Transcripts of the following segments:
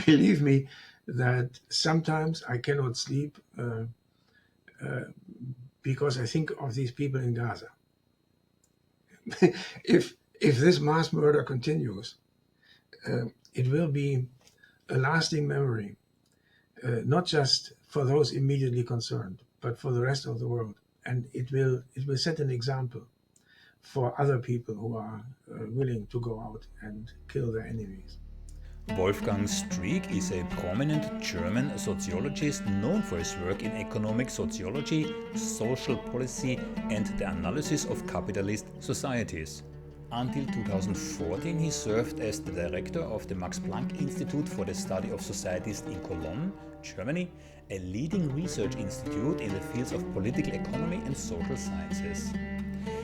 believe me that sometimes I cannot sleep because I think of these people in Gaza. if this mass murder continues, it will be a lasting memory, not just for those immediately concerned, but for the rest of the world. And it will set an example for other people who are willing to go out and kill their enemies. Wolfgang Streeck is a prominent German sociologist known for his work in economic sociology, social policy, and the analysis of capitalist societies. Until 2014, he served as the director of the Max Planck Institute for the Study of Societies in Cologne, Germany, a leading research institute in the fields of political economy and social sciences.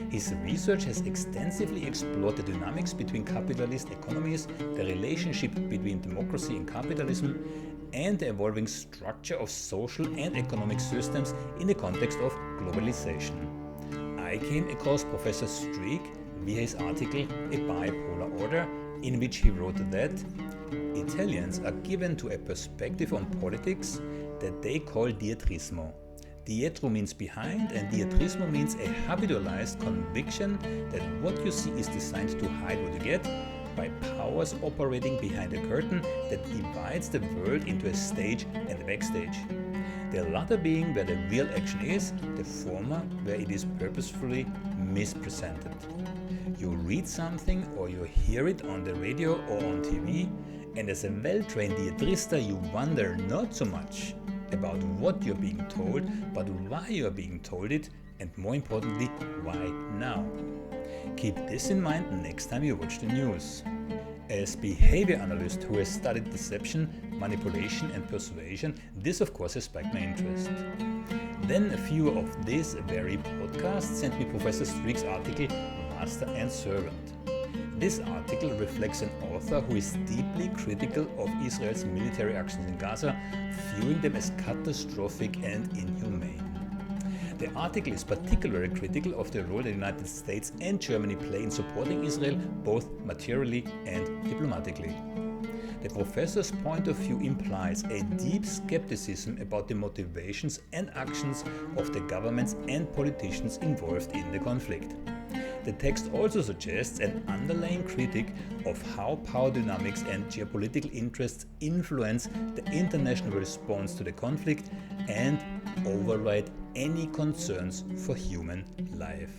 His research has extensively explored the dynamics between capitalist economies, the relationship between democracy and capitalism, and the evolving structure of social and economic systems in the context of globalization. I came across Professor Streeck via his article A Bipolar Order, in which he wrote that Italians are given to a perspective on politics that they call Dietrismo. Dietro means behind, and Dietrismo means a habitualized conviction that what you see is designed to hide what you get by powers operating behind a curtain that divides the world into a stage and a backstage. The latter being where the real action is, the former where it is purposefully mispresented. You read something or you hear it on the radio or on TV, and as a well-trained Dietrista you wonder not so much about what you're being told, but why you're being told it, and more importantly, why now. Keep this in mind next time you watch the news. As behavior analyst who has studied deception, manipulation and persuasion, this of course has spiked my interest. Then a few of these very podcasts sent me Professor Streeck's article Master and Servant. This article reflects an author who is deeply critical of Israel's military actions in Gaza, viewing them as catastrophic and inhumane. The article is particularly critical of the role the United States and Germany play in supporting Israel, both materially and diplomatically. The professor's point of view implies a deep skepticism about the motivations and actions of the governments and politicians involved in the conflict. The text also suggests an underlying critique of how power dynamics and geopolitical interests influence the international response to the conflict and override any concerns for human life.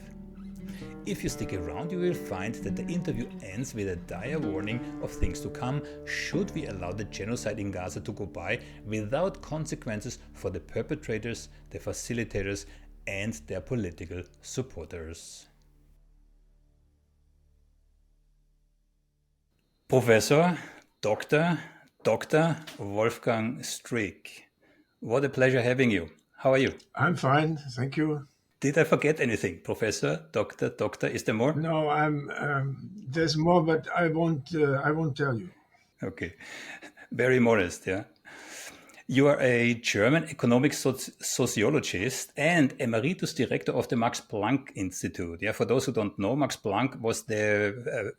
If you stick around, you will find that the interview ends with a dire warning of things to come should we allow the genocide in Gaza to go by without consequences for the perpetrators, the facilitators, and their political supporters. Professor, Dr. Wolfgang Streeck. What a pleasure having you. How are you? I'm fine, thank you. Did I forget anything? Professor, doctor, is there more? No, there's more, but I won't tell you. Okay, very modest, yeah. You are a German economic sociologist and emeritus director of the Max Planck Institute. Yeah, for those who don't know, Max Planck was the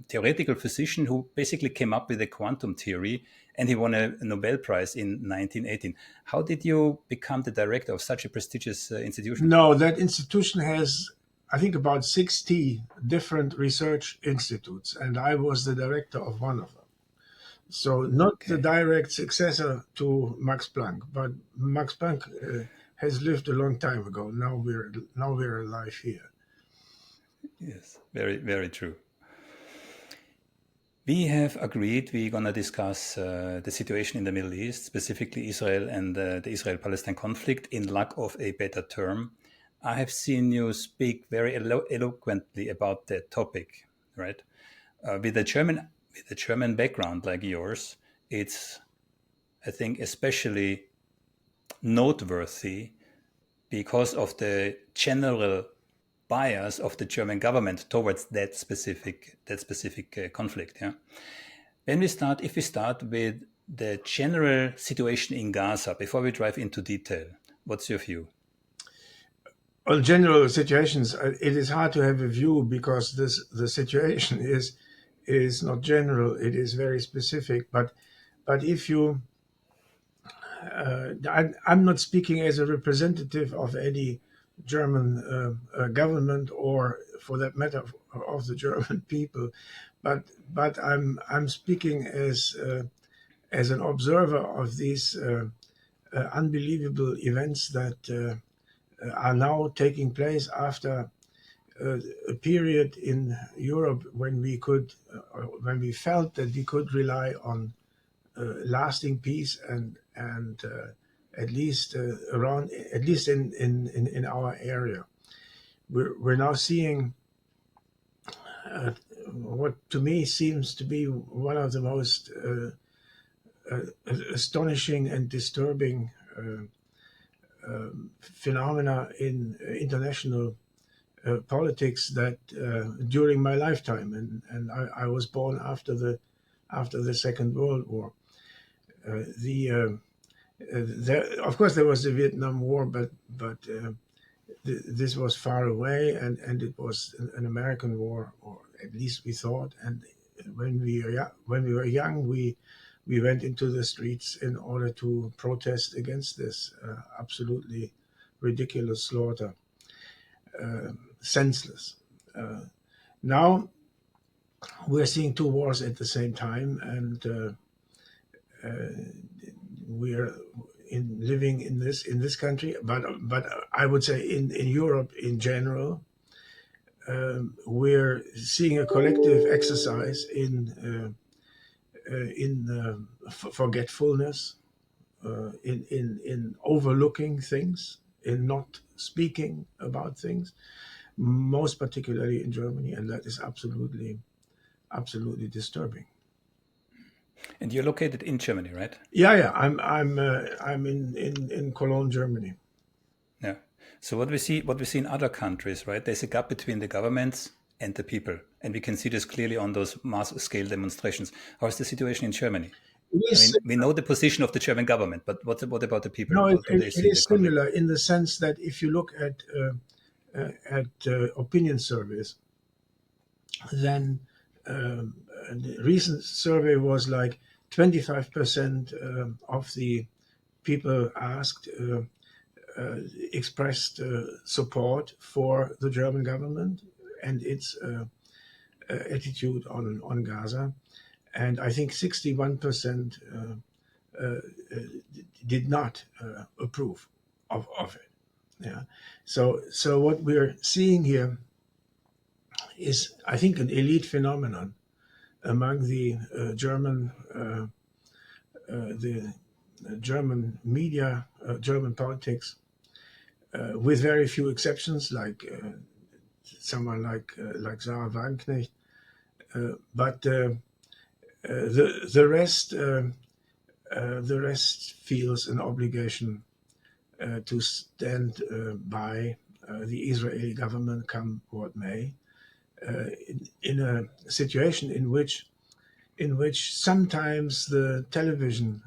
theoretical physician who basically came up with the quantum theory, and he won a Nobel Prize in 1918. How did you become the director of such a prestigious institution? No, that institution has, I think, about 60 different research institutes, and I was the director of one of them. So not the direct successor to Max Planck, but Max Planck has lived a long time ago. Now we're alive here. Yes, very, very true. We have agreed we're going to discuss the situation in the Middle East, specifically Israel and the Israel-Palestine conflict, in lack of a better term. I have seen you speak very eloquently about the topic, right? With a German background like yours, it's, I think, especially noteworthy because of the general bias of the German government towards that specific conflict. Yeah. If we start with the general situation in Gaza, before we dive into detail, what's your view? On general situations, it is hard to have a view because the situation is not general. It is very specific. But but if you, I'm not speaking as a representative of any German government, or for that matter of the German people, but I'm speaking as an observer of these unbelievable events that are now taking place after a period in Europe when when we felt that we could rely on lasting peace and at least in our area. We're now seeing what to me seems to be one of the most astonishing and disturbing phenomena in international politics that during my lifetime, and I was born after the Second World War. Of course, there was the Vietnam War, but this was far away, and it was an American war, or at least we thought. And when we were young, we went into the streets in order to protest against this absolutely ridiculous slaughter, senseless. Now we're seeing two wars at the same time, and we're living in this country, but I would say in Europe in general, we're seeing a collective exercise in forgetfulness, in overlooking things, in not speaking about things, most particularly in Germany, and that is absolutely disturbing. And you're located in Germany, right? Yeah. I'm in Cologne, Germany. Yeah. So what we see in other countries, right? There's a gap between the governments and the people, and we can see this clearly on those mass-scale demonstrations. How is the situation in Germany? I mean, we know the position of the German government, but what about the people? No, How do they it see the is conflict? similar in the sense that if you look at opinion surveys, then the recent survey was like 25% of the people asked expressed support for the German government and its attitude on Gaza, and I think 61% did not approve of it. Yeah. So what we're seeing here is, I think, an elite phenomenon among the German media, German politics, with very few exceptions, like someone like Sarah Wagenknecht, but the rest feels an obligation to stand by the Israeli government, come what may, in a situation in which sometimes the television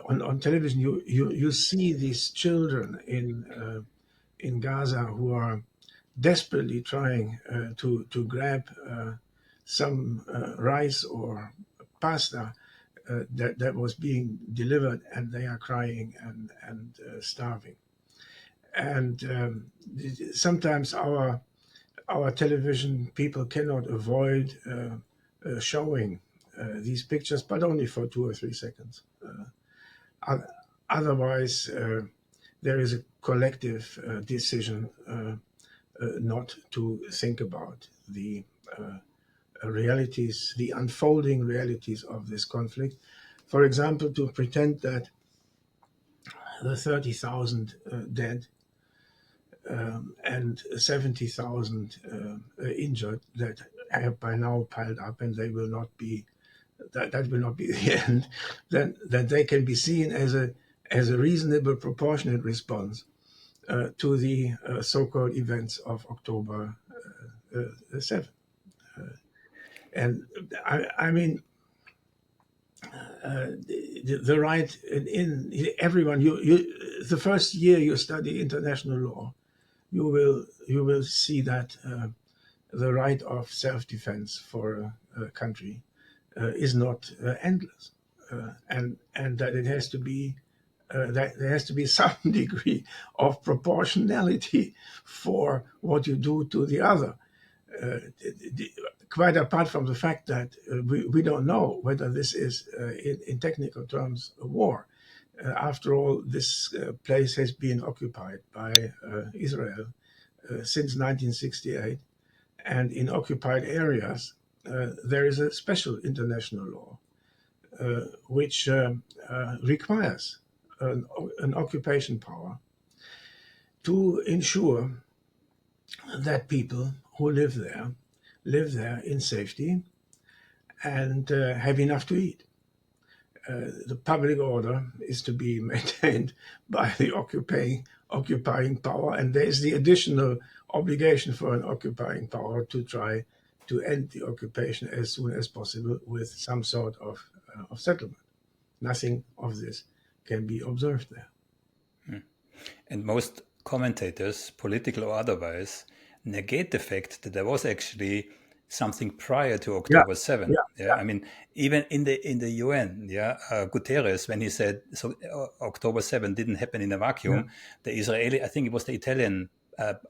on television you see these children in Gaza who are desperately trying to grab some rice or pasta that was being delivered, and they are crying and starving. And sometimes our television people cannot avoid showing these pictures, but only for 2 or 3 seconds. Otherwise, there is a collective decision not to think about the realities, the unfolding realities of this conflict. For example, to pretend that the 30,000 dead and 70,000 injured that have by now piled up, and they will not be that will not be the end. Then that they can be seen as a reasonable, proportionate response to the so-called events of October 7. And I mean, the right in everyone. The first year you study international law, you will see that the right of self-defense for a country is not endless, and that it has to be that there has to be some degree of proportionality for what you do to the other. Quite apart from the fact that we don't know whether this is, in technical terms, a war. After all, this place has been occupied by Israel since 1968, and in occupied areas, there is a special international law which requires an occupation power to ensure that people who live there in safety and have enough to eat. The public order is to be maintained by the occupying power, and there is the additional obligation for an occupying power to try to end the occupation as soon as possible with some sort of settlement. Nothing of this can be observed there. And most commentators, political or otherwise, negate the fact that there was actually something prior to October 7. Yeah. I mean, even in the UN, Guterres, when he said October 7 didn't happen in a vacuum, the Israeli, I think it was the Italian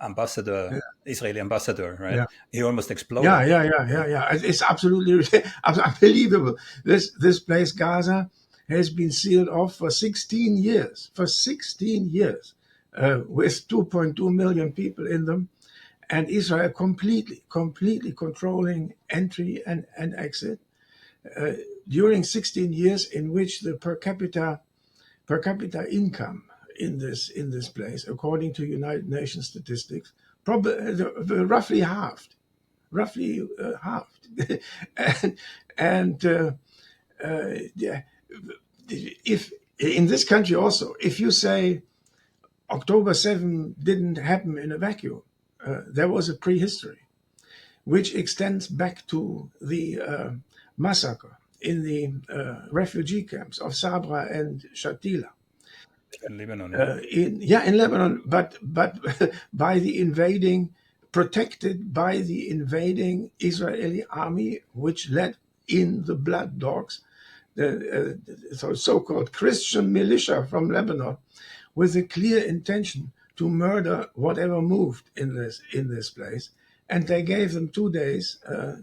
ambassador, Israeli ambassador, right? Yeah. He almost exploded. Yeah. It's absolutely unbelievable. This place, Gaza, has been sealed off for 16 years. For 16 years, with 2.2 million people in them, and Israel completely controlling entry and exit during 16 years, in which the per capita income in this place, according to United Nations statistics, probably roughly halved, and if in this country also, if you say October 7 didn't happen in a vacuum, there was a prehistory which extends back to the massacre in the refugee camps of Sabra and Shatila. In Lebanon. In Lebanon, but by the protected by the invading Israeli army, which led in the blood dogs, the so-called Christian militia from Lebanon, with a clear intention to murder whatever moved in this place. And they gave them 2 days,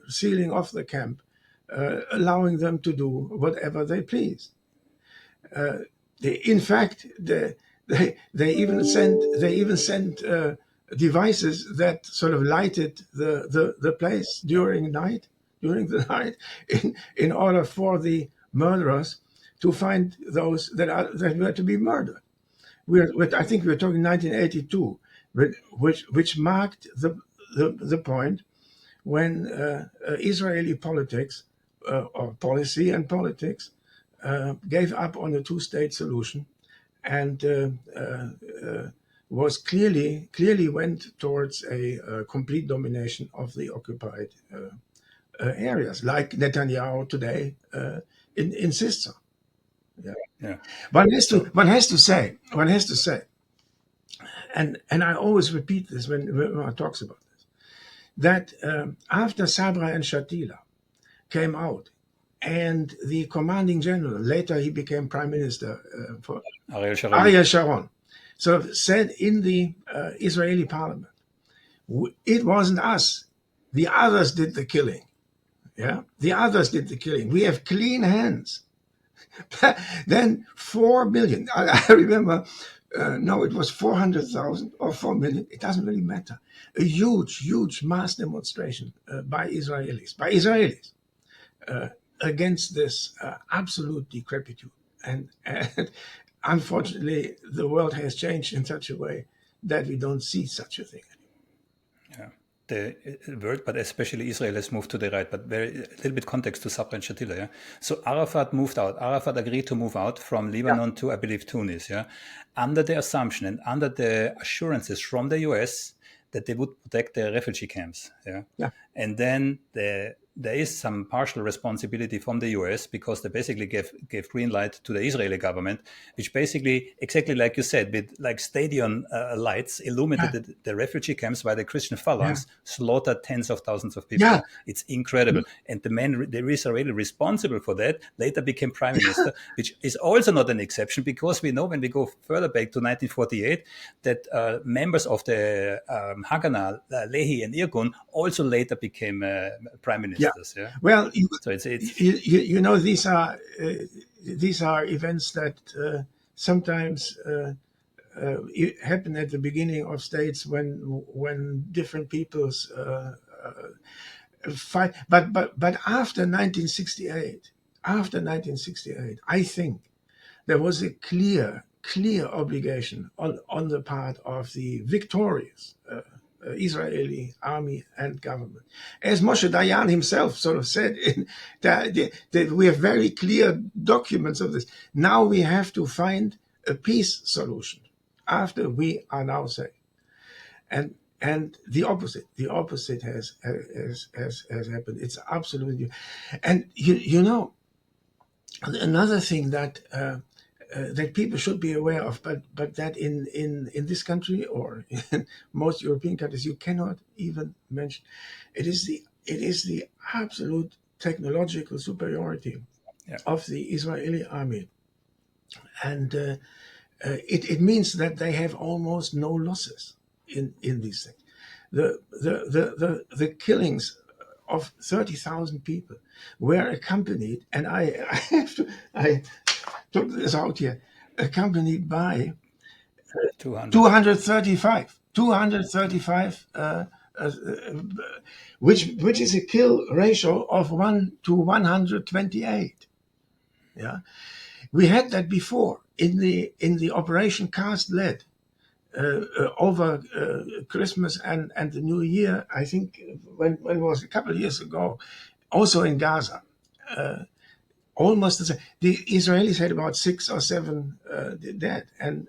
sealing off the camp, allowing them to do whatever they pleased. In fact, they even sent devices that sort of lighted the place during the night, in order for the murderers to find those that were to be murdered. I think we're talking 1982, which marked the point when Israeli politics or policy and politics gave up on the two-state solution, and was clearly went towards a complete domination of the occupied areas, like Netanyahu today insists on. One has to say, and I always repeat this when one talks about this, that after Sabra and Shatila came out, and the commanding general, later he became prime minister for Ariel Sharon, sort of said in the Israeli parliament, it wasn't us, the others did the killing. Yeah, the others did the killing. We have clean hands. Then 4 million, I remember, no, it was 400,000 or 4 million, it doesn't really matter. A huge mass demonstration by Israelis against this absolute decrepitude. And unfortunately, the world has changed in such a way that we don't see such a thing anymore. The world, but especially Israel, has moved to the right. But a little bit context to Sabra and Shatila. Yeah? So Arafat moved out. Arafat agreed to move out from Lebanon to, I believe, Tunis. Yeah, under the assumption and under the assurances from the US that they would protect the refugee camps. Yeah. And then the there is some partial responsibility from the US, because they basically gave green light to the Israeli government, which basically, exactly like you said, with like stadium lights illuminated the refugee camps, while the Christian phalanx slaughtered tens of thousands of people. Yeah. It's incredible. And the Israeli responsible for that later became prime minister, which is also not an exception, because we know, when we go further back to 1948, that members of the Haganah, Lehi and Irgun, also later became prime ministers. Yeah. Well, So it's you know, these are events that sometimes happen at the beginning of states, when different peoples fight. But after 1968, I think there was a clear obligation on the part of the victorious Israeli army and government. As Moshe Dayan himself sort of said, that we have very clear documents of this. Now we have to find a peace solution after we are now safe. And the opposite has happened. It's absolutely. And you know, another thing that that people should be aware of, but that in this country, or in most European countries, you cannot even mention. It is the absolute technological superiority of the Israeli army, and it means that they have almost no losses in these things. The killings of 30,000 people were accompanied, and I took this out here, accompanied by 235, which is a kill ratio of 1 to 128. Yeah, we had that before in the Operation Cast Lead over Christmas and the New Year. I think when it was a couple of years ago, also in Gaza. Almost the same. The Israelis had about 6 or 7 dead, and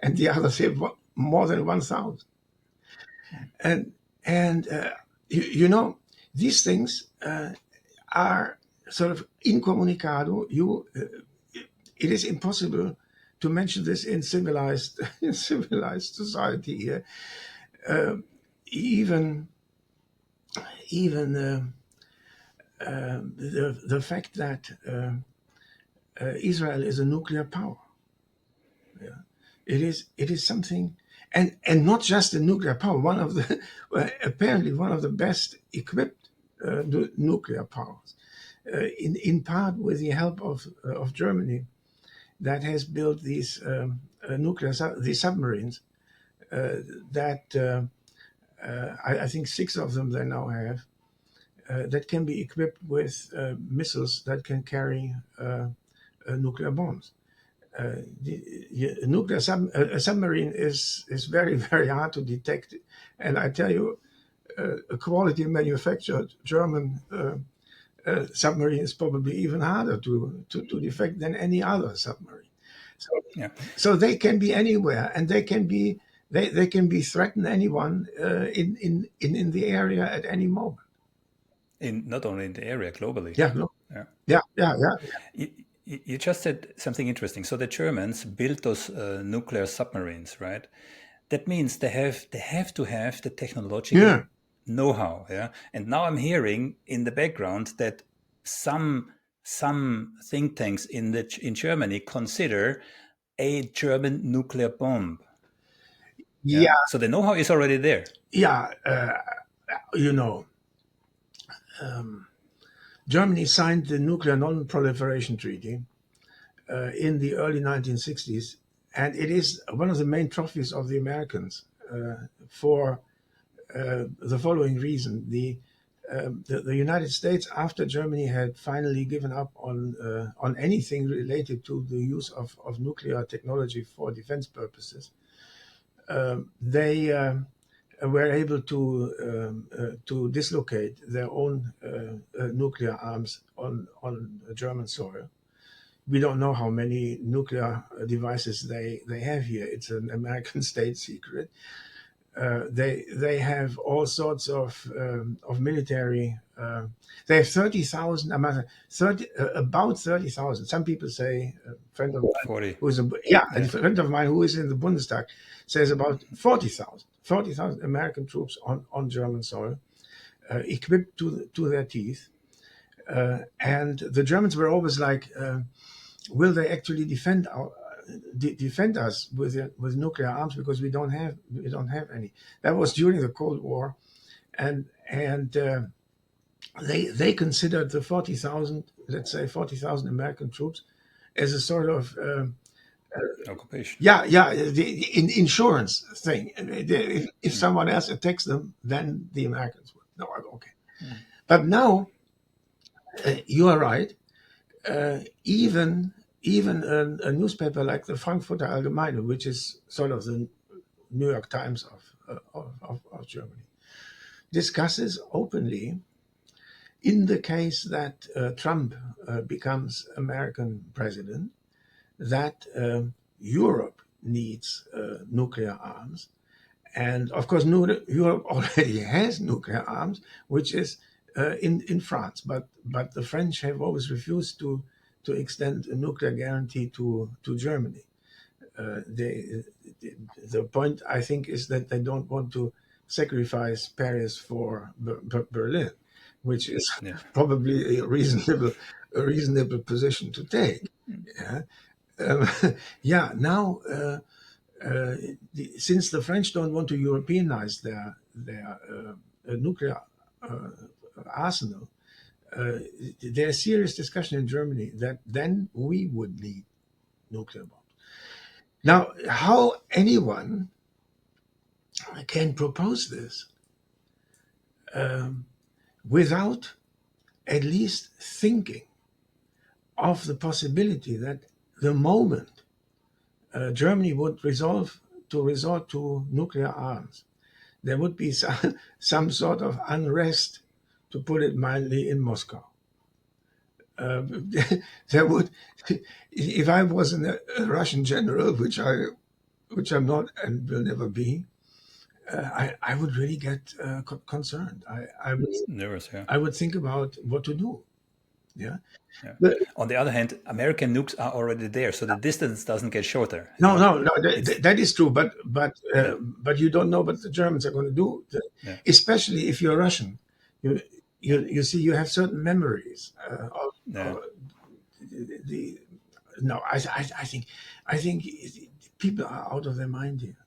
the others had more than 1,000. And you know, these things are sort of incommunicado. It is impossible to mention this in civilized society here. Even the fact that Israel is a nuclear power. Yeah. It is something, and not just a nuclear power. One of the apparently one of the best equipped nuclear powers, in part with the help of Germany, that has built these these submarines that I think 6 of them they now have. That can be equipped with missiles that can carry nuclear bombs. A submarine is very, very hard to detect, and I tell you, a quality manufactured German submarine is probably even harder to detect than any other submarine. So they can be anywhere, and they can be threaten anyone in the area at any moment. not only in the area, globally. Yeah. You just said something interesting. So the Germans built those nuclear submarines, right? That means they have to have the technological know-how. Yeah. And now I'm hearing in the background that some think tanks in Germany consider a German nuclear bomb. Yeah. So the know-how is already there. Yeah. You know, Germany signed the Nuclear Non-Proliferation Treaty in the early 1960s, and it is one of the main trophies of the Americans for the following reason. The United States, after Germany had finally given up on anything related to the use of nuclear technology for defense purposes, they were able to dislocate their own nuclear arms on German soil. We don't know how many nuclear devices they have here. It's an American state secret. They have all sorts of military. They have 30,000. About 30,000. Some people say a friend of mine 40. who is a friend of mine who is in the Bundestag says about 40,000 American troops on German soil, equipped to their teeth. And the Germans were always like, will they actually defend us with nuclear arms, because we don't have any. That was during the Cold War, and they considered the 40,000, let's say 40,000 American troops, as a sort of Occupation. the insurance thing. If someone else attacks them, then the Americans would. No, okay. But now you are right. Even a newspaper like the Frankfurter Allgemeine, which is sort of the New York Times of Germany, discusses openly, in the case that Trump becomes American president, that Europe needs nuclear arms. And of course, Europe already has nuclear arms, which is in France. But the French have always refused to extend a nuclear guarantee to Germany. The point, I think, is that they don't want to sacrifice Paris for Berlin, which is probably a reasonable position to take. Yeah. Now, since the French don't want to Europeanize their nuclear arsenal, there's serious discussion in Germany that then we would need nuclear bombs. Now, how anyone can propose this without at least thinking of the possibility that the moment Germany would resort to nuclear arms, there would be some sort of unrest, to put it mildly, in Moscow. There would, if I was a Russian general, which I'm not and will never be, I would really get concerned. I would Nervous, yeah. I would think about what to do. Yeah. On the other hand, American nukes are already there, so the distance doesn't get shorter. No, that is true. But you don't know what the Germans are going to do, especially if you're Russian. You see, you have certain memories of the. No, I think people are out of their mind here.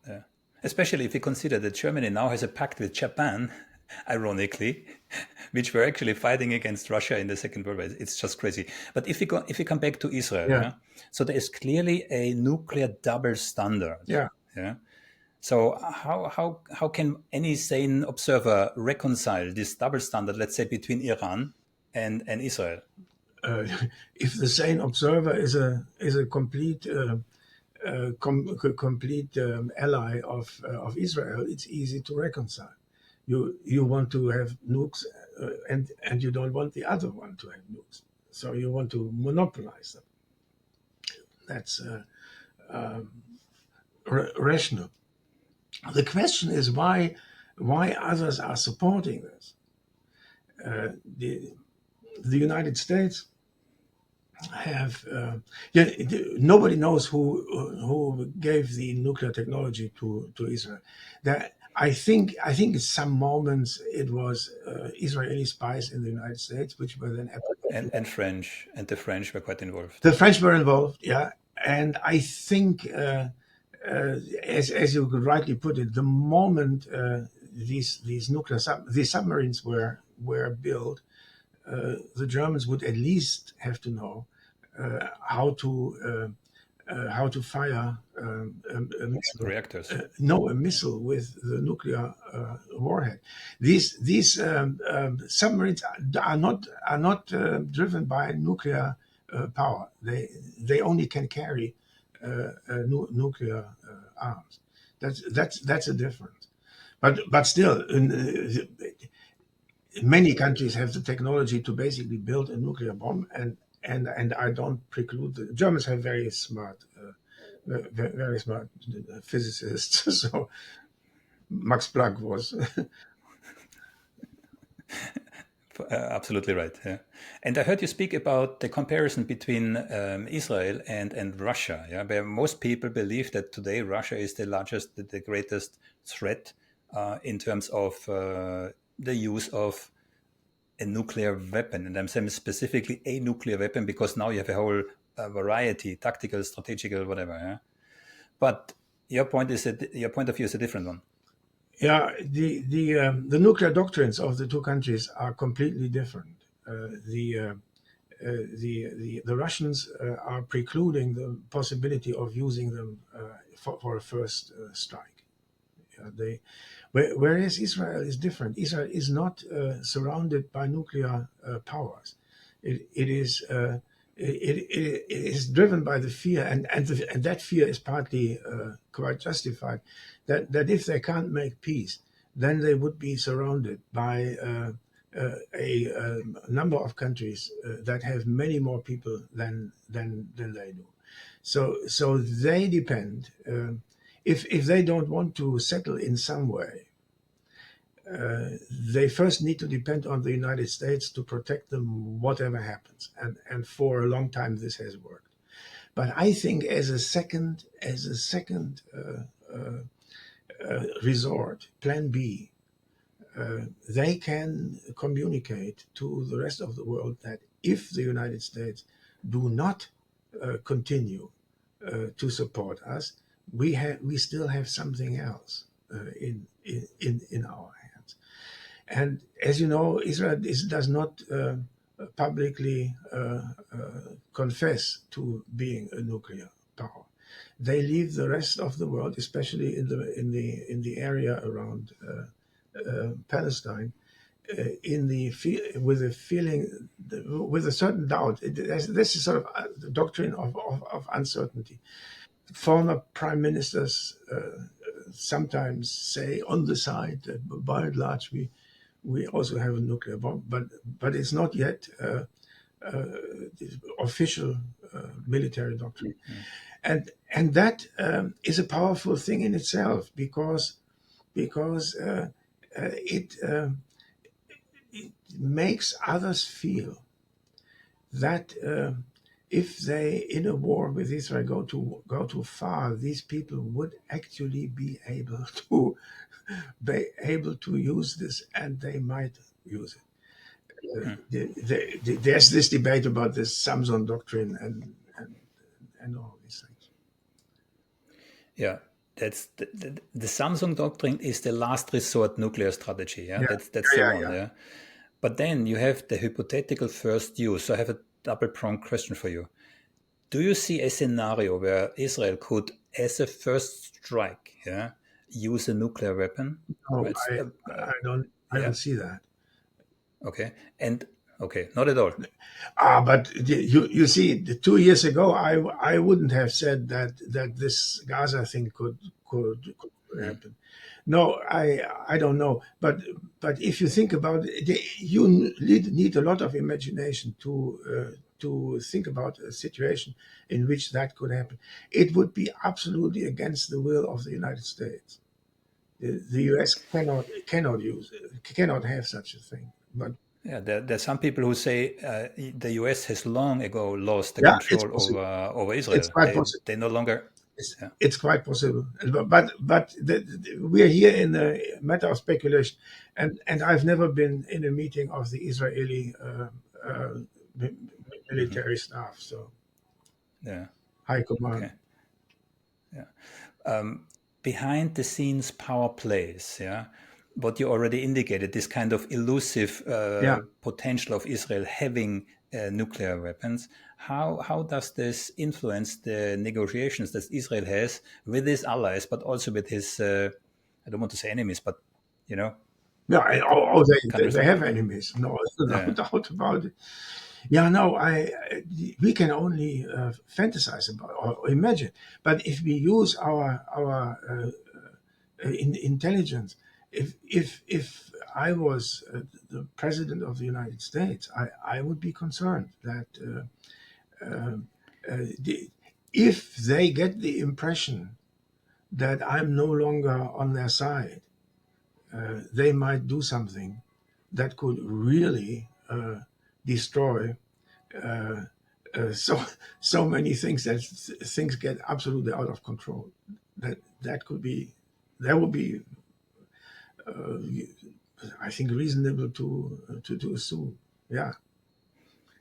Yeah. Especially if you consider that Germany now has a pact with Japan, ironically, which were actually fighting against Russia in the Second World War. It's just crazy. But if you come back to Israel, so there is clearly a nuclear double standard. Yeah. So how can any sane observer reconcile this double standard, let's say, between Iran and Israel? If the sane observer is a complete ally of Israel, it's easy to reconcile. You want to have nukes, and you don't want the other one to have nukes, so you want to monopolize them. That's rational. The question is why others are supporting this. The United States have nobody knows who gave the nuclear technology to Israel. I think at some moments it was Israeli spies in the United States, which were then and the French were quite involved. The French were involved, yeah, and I think as you could rightly put it, the moment these submarines were built, the Germans would at least have to know how to fire reactors. A missile with the nuclear warhead. These submarines are not driven by nuclear power. They only can carry nuclear arms. That's a difference. But still, many countries have the technology to basically build a nuclear bomb, and I don't preclude the Germans have very smart physicists. So Max Planck was. Absolutely right. Yeah, and I heard you speak about the comparison between Israel and Russia. Yeah, where most people believe that today Russia is the largest, the greatest threat in terms of the use of a nuclear weapon, and I'm saying specifically a nuclear weapon because now you have a whole variety, tactical, strategical, whatever. Yeah, but your point is that your point of view is a different one. Yeah, the nuclear doctrines of the two countries are completely different. The Russians are precluding the possibility of using them for a first strike. Whereas Israel is different. Israel is not surrounded by nuclear powers. It is it is driven by the fear, and that fear is partly quite justified. That if they can't make peace, then they would be surrounded by a number of countries that have many more people than they do. So they depend. If they don't want to settle in some way, they first need to depend on the United States to protect them, whatever happens. And for a long time, this has worked. But I think as a second resort, Plan B, they can communicate to the rest of the world that if the United States do not continue to support us, we still have something else in our hands. And as you know, Israel does not publicly confess to being a nuclear power. They leave the rest of the world, especially in the area around Palestine, with a feeling, with a certain doubt. This is sort of the doctrine of uncertainty. Former prime ministers sometimes say on the side that by and large we also have a nuclear bomb, but it's not yet official military doctrine, and that is a powerful thing in itself because it makes others feel that if they in a war with Israel go too far, these people would actually be able to use this, and they might use it. There's this debate about this Samson doctrine and all these things. Yeah, that's the Samsung doctrine is the last resort nuclear strategy. Yeah, Yeah, that's the yeah, one. yeah. Yeah, but then you have the hypothetical first use. So I have a double-pronged question for you. Do you see a scenario where Israel could, as a first strike, yeah, use a nuclear weapon? No, Right? I Yeah. don't see that. Okay. And okay, not at all. But you see, 2 years ago, I wouldn't have said that this Gaza thing could happen. No, I don't know. But if you think about it, you need a lot of imagination to think about a situation in which that could happen. It would be absolutely against the will of the United States. The US cannot have such a thing. But Yeah, there's some people who say the US has long ago lost the yeah, it's control possible. over It's Israel. quite possible. They no longer. It's, Yeah. it's quite possible, but we're here in a matter of speculation, and I've never been in a meeting of the Israeli uh, mi- military staff, so Yeah. high command. Okay. Yeah. Behind the scenes power plays, yeah, what you already indicated, this kind of elusive Yeah, potential of Israel having nuclear weapons. How does this influence the negotiations that Israel has with his allies, but also with his I don't want to say enemies, but you know, yeah. They countries they like have enemies, no yeah. doubt about it. Yeah, no, we can only fantasize about or imagine, but if we use our intelligence. If I was the president of the United States, I would be concerned that uh, if they get the impression that I'm no longer on their side, they might do something that could really destroy so many things that things get absolutely out of control. That would be I think reasonable to assume. Yeah,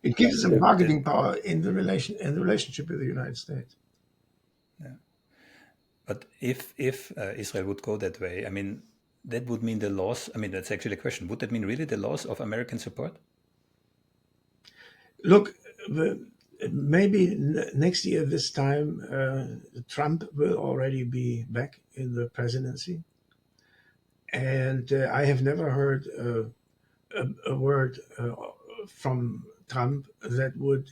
it gives them Yeah, bargaining power in the relationship with the United States. yeah. But if Israel would go that way, I mean, that would mean the loss. I mean, that's actually a question. Would that mean really the loss of American support? Look, maybe next year this time Trump will already be back in the presidency, and I have never heard a word from Trump that would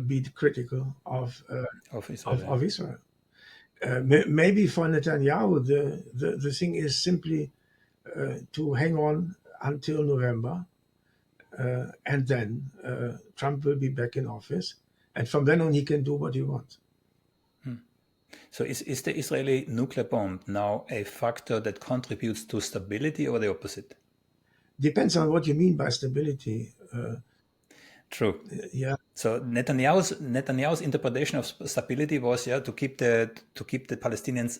be critical Of Israel, of Israel. Maybe for Netanyahu, the thing is simply to hang on until November, and then Trump will be back in office, and from then on he can do what he wants. So is the Israeli nuclear bomb now a factor that contributes to stability or the opposite? Depends on what you mean by stability. True. Yeah, So Netanyahu's interpretation of stability was to keep the Palestinians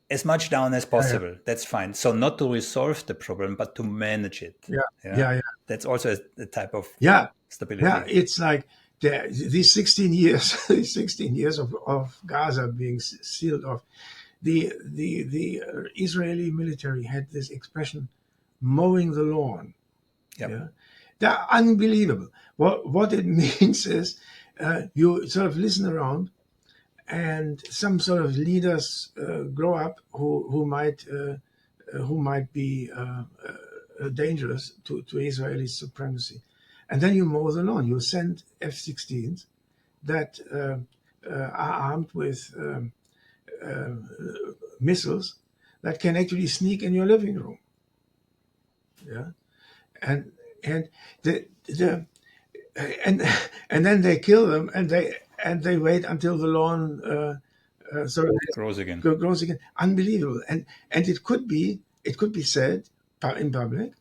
as much down as yeah, possible. That's fine. So not to resolve the problem, but to manage it. yeah, Yeah, yeah, yeah, that's also a type of yeah, yeah. stability. It's like these 16 years, these 16 years of Gaza being sealed off. The Israeli military had this expression, mowing the lawn. Yep. Yeah, they're unbelievable. What it means is you sort of listen around, and some sort of leaders grow up who might be dangerous to Israeli supremacy, and then you mow the lawn. You send F-16s that are armed with missiles that can actually sneak in your living room. Yeah, and and the and and then they kill them, and they wait until the lawn sort of Grows again. grows again. Unbelievable. And it could be said in public.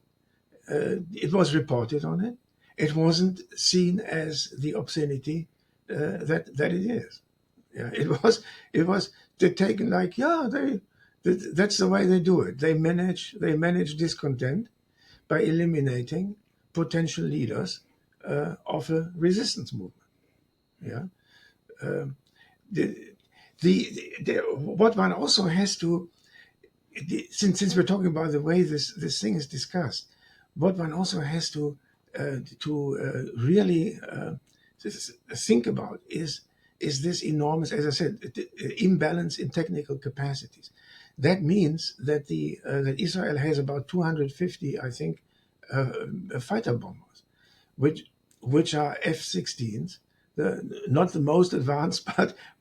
It was reported on it. It wasn't seen as the obscenity that it is. Yeah, it was taken like, yeah, that's the way they do it. They manage discontent by eliminating potential leaders of a resistance movement. Yeah, the, what one also has to, since we're talking about the way this thing is discussed, what one also has to really think about is this enormous, as I said, imbalance in technical capacities. That means that that Israel has about 250, I think, fighter bombers, which are F-16s, not the most advanced,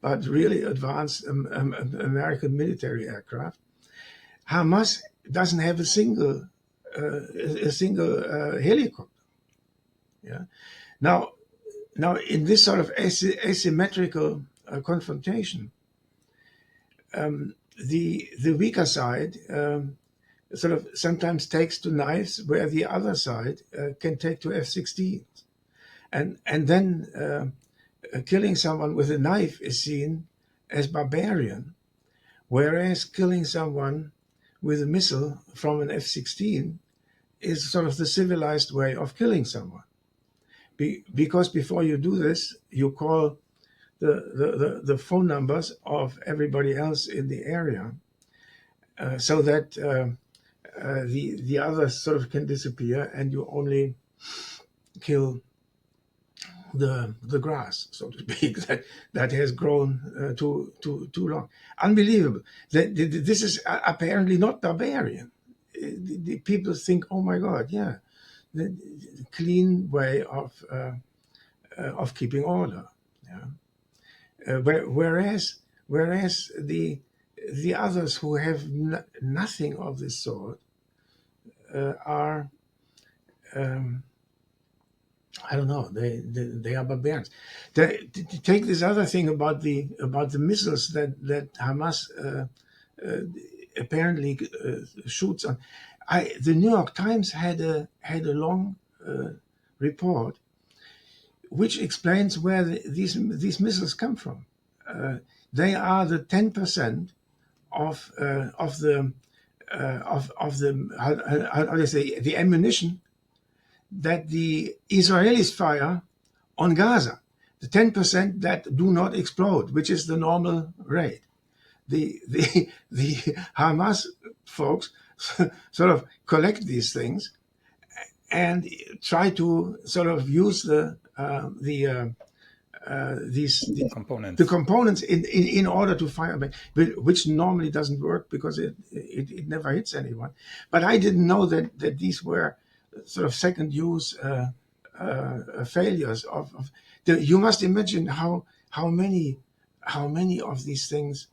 but really advanced American military aircraft. Hamas doesn't have a single helicopter. Yeah. Now in this sort of asymmetrical confrontation, the weaker side sort of sometimes takes to knives where the other side can take to F-16s, and then killing someone with a knife is seen as barbarian, whereas killing someone with a missile from an F-16 is sort of the civilized way of killing someone. Because before you do this, you call the phone numbers of everybody else in the area, so that the others sort of can disappear, and you only kill the grass, so to speak, that has grown too long. Unbelievable. This is apparently not barbarian. The people think, oh my God, yeah, the clean way of keeping order. Yeah. Whereas the others who have nothing of this sort are. I don't know. They are barbarians. Take this other thing about the missiles that Hamas apparently shoots on. The New York Times had a long report which explains where these missiles come from. They are the 10% of the how do you say, the ammunition that the Israelis fire on Gaza. The 10% that do not explode, which is the normal rate. The Hamas folks sort of collect these things and try to sort of use these components. the components in order to fire back, which normally doesn't work because it never hits anyone. But I didn't know that these were sort of second use failures of you must imagine how many of these things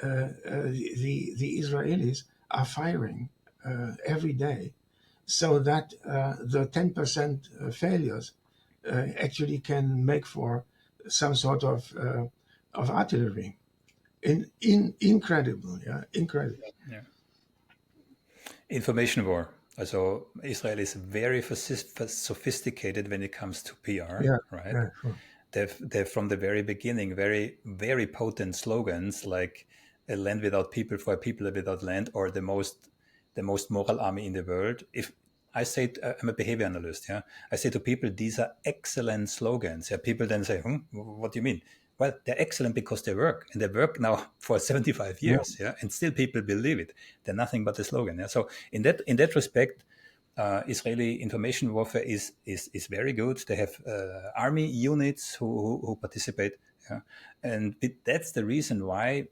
the Israelis are firing every day, so that the 10% failures actually can make for some sort of artillery. Incredible, yeah, incredible. Yeah. Information war. Also, Israel is very sophisticated when it comes to PR, Yeah, right? yeah, sure. They've from the very beginning very, very potent slogans like "a land without people for a people without land," or the most moral army in the world. If I say I'm a behavior analyst, yeah, I say to people these are excellent slogans. Yeah, people then say, "What do you mean?" Well, they're excellent because they work, and they work now for 75 Yeah, years, yeah, and still people believe it. They're nothing but a slogan. Yeah? So in that respect, Israeli information warfare is very good. They have army units who participate, yeah? And that's the reason why,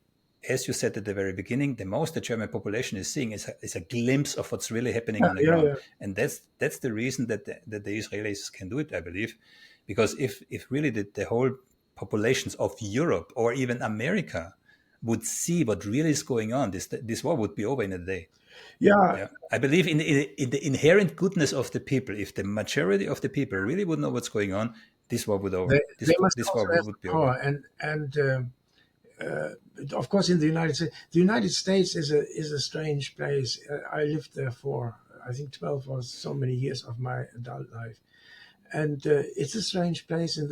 as you said at the very beginning, the most the German population is seeing is a glimpse of what's really happening on the yeah, ground, yeah. and that's the reason that the Israelis can do it, I believe, because if really the whole populations of Europe or even America would see what really is going on, this war would be over in a day. Yeah, Yeah, I believe in the inherent goodness of the people. If the majority of the people really would know what's going on, this war would over. they must This war also have would be the over. power, and of course, in the United States is a strange place. I lived there for, I think, 12 or so many years of my adult life, and it's a strange place in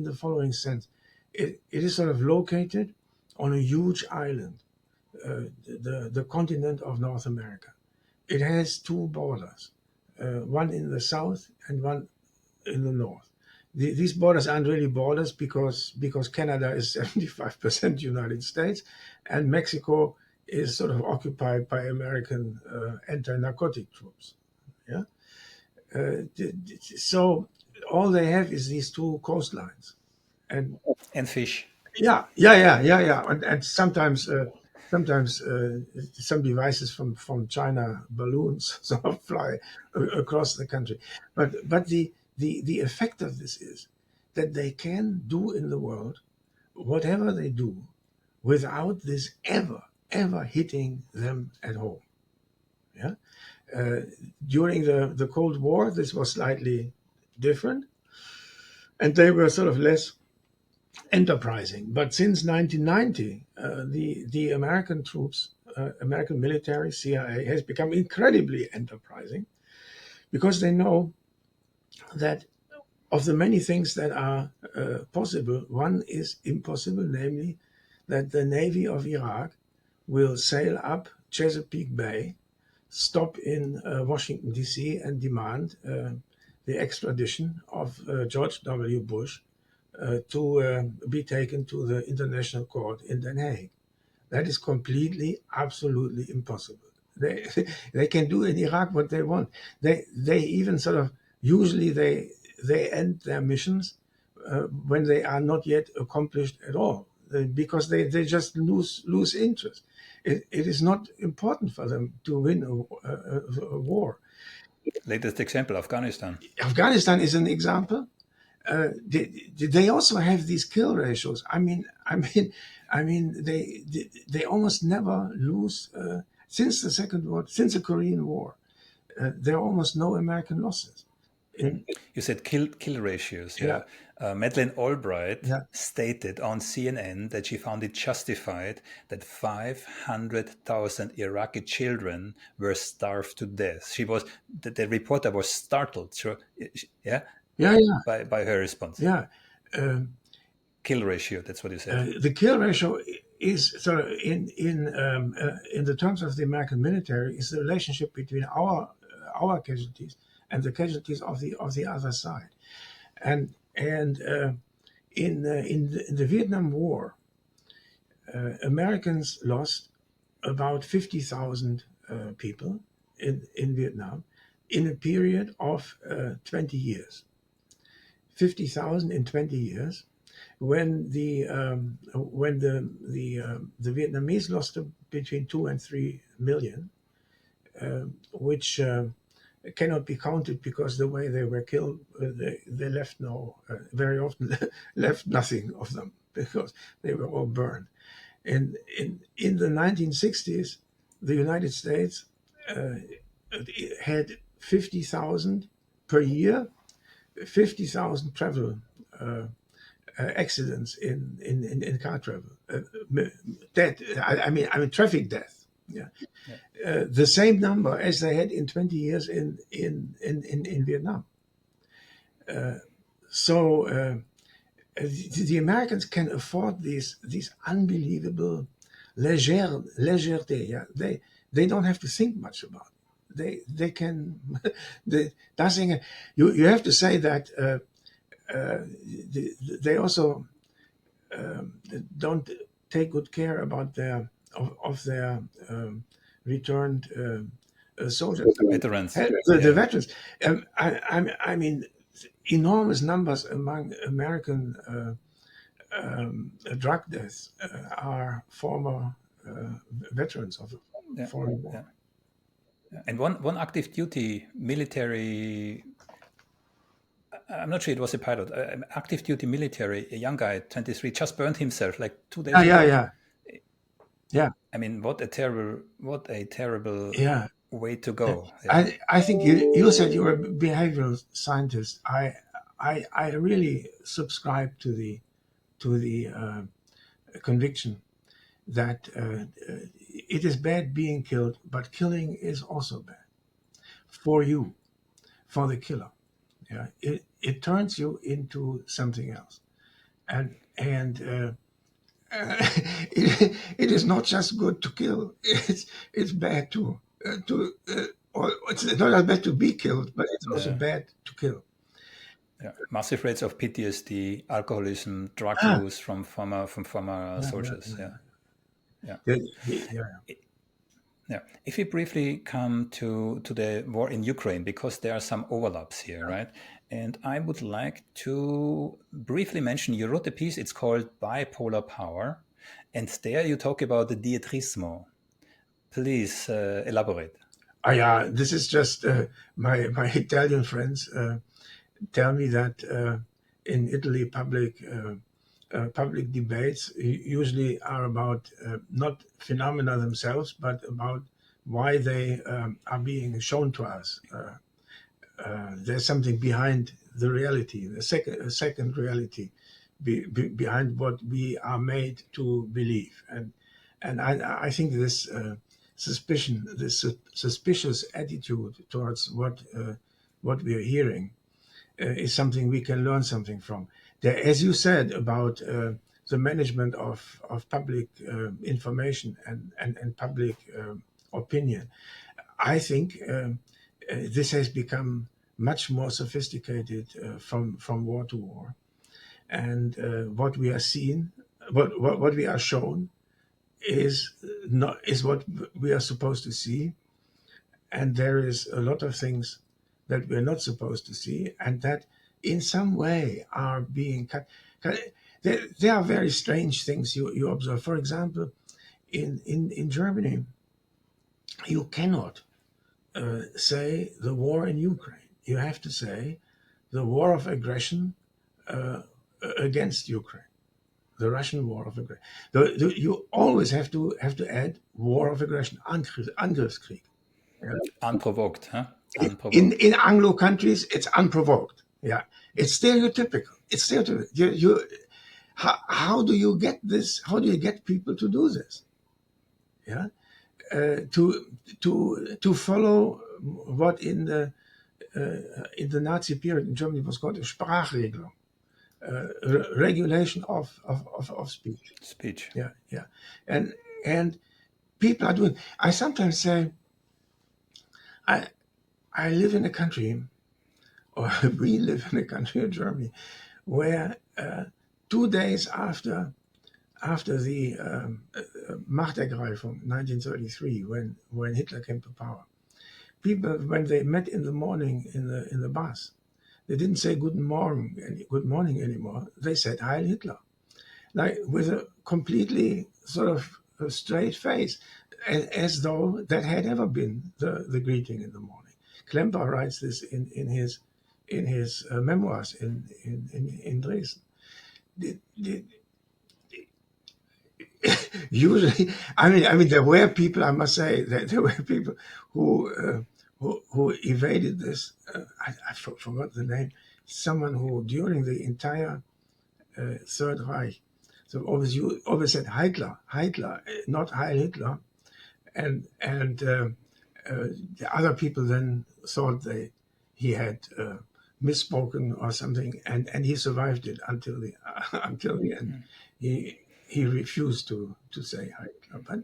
the following sense. It is sort of located on a huge island, the continent of North America. It has two borders, one in the south and one in the north. These borders aren't really borders because Canada is 75% United States, and Mexico is sort of occupied by American anti-narcotic troops. Yeah, so all they have is these two coastlines, and And fish. yeah, and sometimes some devices from China balloons sort of fly across the country, but the effect of this is that they can do in the world whatever they do without this ever hitting them at home. Yeah, uh, during the Cold War, this was slightly different, and they were sort of less enterprising. But since 1990, the American troops, American military, CIA, has become incredibly enterprising because they know that of the many things that are possible, one is impossible, namely that the Navy of Iraq will sail up Chesapeake Bay, stop in Washington, D.C., and demand the extradition of George W. Bush to be taken to the International Court in Den Haag. That is completely, absolutely impossible. They they can do in Iraq what they want. They even sort of usually they end their missions when they are not yet accomplished at all because they just lose interest. It is not important for them to win a war. Latest example, Afghanistan. Afghanistan is an example. They also have these kill ratios. I mean, they almost never lose since the Second World, since the Korean War. There are almost no American losses. You said kill ratios. Yeah, Madeleine Albright yeah, stated on CNN that she found it justified that 500,000 Iraqi children were starved to death. The reporter was startled. Yeah, yeah, yeah, by her response. yeah. Um, Kill ratio. That's what you said. the kill ratio is sort of in the terms of the American military is the relationship between our casualties and the casualties of the other side. And in the Vietnam War, Americans lost about 50,000 people in Vietnam in a period of 20 years. 50,000 in 20 years. When the Vietnamese lost between 2 and 3 million, which cannot be counted because the way they were killed, they left very often left nothing of them because they were all burned. And in the 1960s, the United States had 50,000 per year, 50,000 travel accidents in car travel, death. I mean traffic death. Yeah, the same number as they had in 20 years in Vietnam. So the Americans can afford these unbelievable légèreté. Yeah, they don't have to think much about it. They can nothing. You have to say that they also don't take good care about their returned soldiers, Veterans. the veterans. I mean, enormous numbers among American drug deaths are former veterans of the foreign war. And one active duty military, I'm not sure it was a pilot, active duty military, a young guy, 23, just burned himself like 2 days ago. Yeah. I mean, what a terrible Yeah. way to go. I think you said you were a behavioral scientist. I really subscribe to the conviction that it is bad being killed, but killing is also bad for you, for the killer. Yeah, it turns you into something else, and it is not just good to kill. It's bad or it's not just bad to be killed, but it's also bad to kill. Massive rates of PTSD, alcoholism, drug Ah, use from former soldiers. Yeah. If we briefly come to the war in Ukraine, because there are some overlaps here, right? And I would like to briefly mention, you wrote a piece, it's called Bipolar Power. And there you talk about the Dietrismo. Please elaborate. Yeah, this is just my Italian friends tell me that in Italy public debates usually are about not phenomena themselves, but about why they are being shown to us. There's something behind the reality, a second reality behind what we are made to believe. And I think this suspicion, this suspicious attitude towards what we are hearing is something we can learn something from. As you said about the management of public information and public opinion, I think this has become much more sophisticated from war to war, and what we are seeing, what we are shown, is what we are supposed to see, and there is a lot of things that we're not supposed to see, and that in some way are being cut. There are very strange things you observe. For example, in Germany, you cannot say the war in Ukraine. You have to say the war of aggression against Ukraine, the Russian war of aggression. You always have to add war of aggression, Angriffskrieg. Unprovoked, huh? In Anglo countries, it's unprovoked. Yeah, it's stereotypical. It's stereotypical. How do you get this? How do you get people to do this? Yeah, to follow what in the Nazi period in Germany was called a Sprachregelung, regulation of speech. Speech. Yeah, yeah, and people are doing. I sometimes say, I live in a country, or we live in a country in Germany, where 2 days after the Machtergreifung 1933, when Hitler came to power, people, when they met in the morning in the bus, they didn't say good morning anymore. They said Heil Hitler, like with a completely sort of a straight face, as though that had ever been the greeting in the morning. Klemper writes this in his memoirs in Dresden. Usually, I mean, there were people. I must say that there were people who evaded this. I forgot the name. Someone who, during the entire Third Reich, so always said Hitler, not Heil Hitler, and the other people then thought he had misspoken or something, and he survived it until the end. He refused to say Hitler, but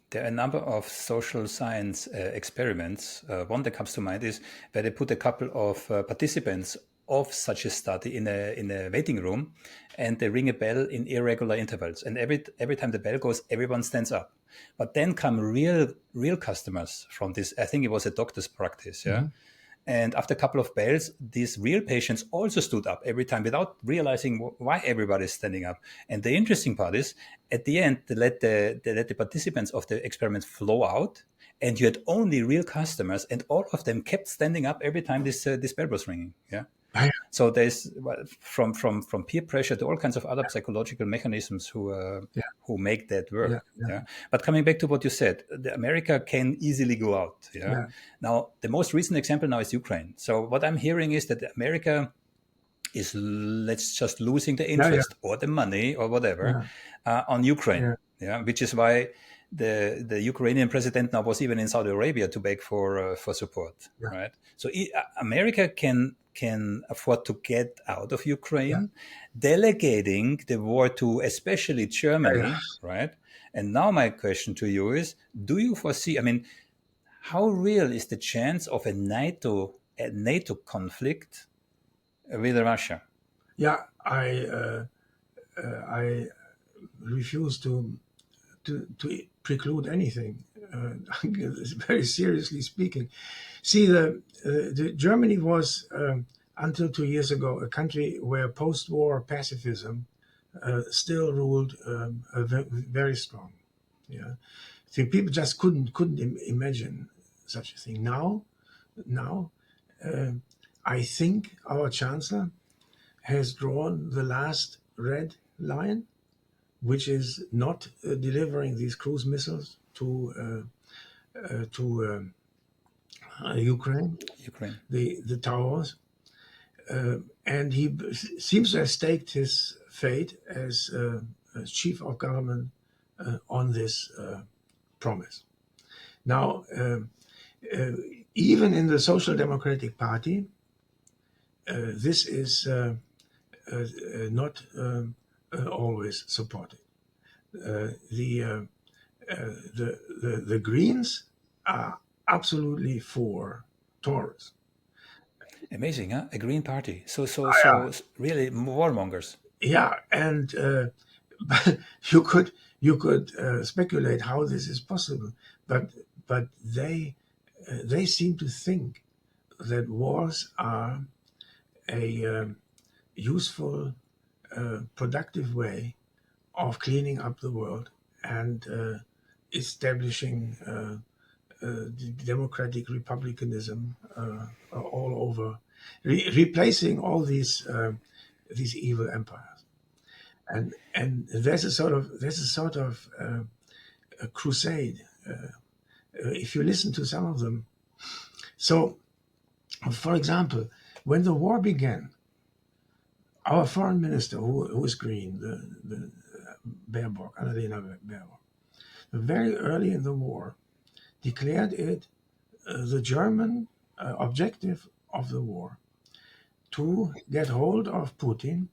there are a number of social science experiments. One that comes to mind is where they put a couple of participants of such a study in a waiting room, and they ring a bell in irregular intervals. And every time the bell goes, everyone stands up. But then come real customers from this. I think it was a doctor's practice, yeah. Mm-hmm. And after a couple of bells, these real patients also stood up every time without realizing why everybody's standing up. And the interesting part is, at the end, they let the participants of the experiment flow out, and you had only real customers, and all of them kept standing up every time this bell was ringing. Yeah. So there's from peer pressure to all kinds of other psychological mechanisms who make that work. Yeah. But coming back to what you said, America can easily go out. Yeah. Now the most recent example now is Ukraine. So what I'm hearing is that America is, let's just losing the interest or the money or whatever on Ukraine. Yeah. Which is why the Ukrainian president now was even in Saudi Arabia to beg for support. Right. So America can afford to get out of Ukraine, delegating the war to especially Germany, right? And now my question to you is, do you foresee, I mean, how real is the chance of a NATO conflict with Russia? Yeah, I refuse to preclude anything. Very seriously speaking, see, the Germany was until 2 years ago a country where post-war pacifism still ruled very strong. Yeah, see, people just couldn't imagine such a thing. Now, I think our chancellor has drawn the last red line, which is not delivering these cruise missiles to Ukraine, the towers, and he seems to have staked his fate as chief of government on this promise. Now, even in the Social Democratic Party, this is not always supported. The Greens are absolutely for Taurus. Amazing, huh? A Green Party. So really warmongers. Yeah, and you could speculate how this is possible, but they seem to think that wars are a useful, productive way of cleaning up the world and establishing democratic republicanism all over, replacing all these evil empires, and there's a sort of a crusade. If you listen to some of them, So, for example, when the war began, our foreign minister, who is green, the Baerbock, Annalena Baerbock, very early in the war, declared it the German objective of the war to get hold of Putin